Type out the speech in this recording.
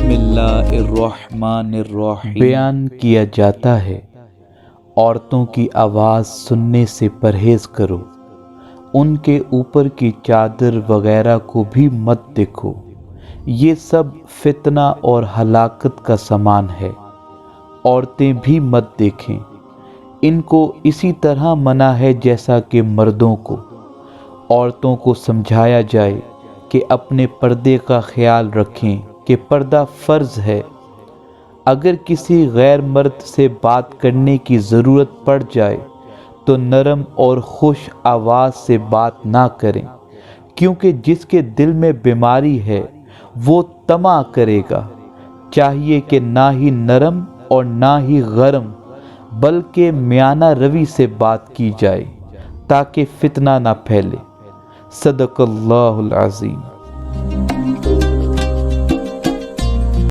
بسم اللہ الرحمن الرحیم۔ بیان کیا جاتا ہے عورتوں کی آواز سننے سے پرہیز کرو، ان کے اوپر کی چادر وغیرہ کو بھی مت دیکھو، یہ سب فتنہ اور ہلاکت کا سامان ہے۔ عورتیں بھی مت دیکھیں، ان کو اسی طرح منع ہے جیسا کہ مردوں کو۔ عورتوں کو سمجھایا جائے کہ اپنے پردے کا خیال رکھیں کہ پردہ فرض ہے۔ اگر کسی غیر مرد سے بات کرنے کی ضرورت پڑ جائے تو نرم اور خوش آواز سے بات نہ کریں، کیونکہ جس کے دل میں بیماری ہے وہ طمع کرے گا۔ چاہیے کہ نہ ہی نرم اور نہ ہی گرم بلکہ میانہ روی سے بات کی جائے تاکہ فتنہ نہ پھیلے۔ صدق اللہ العظیم۔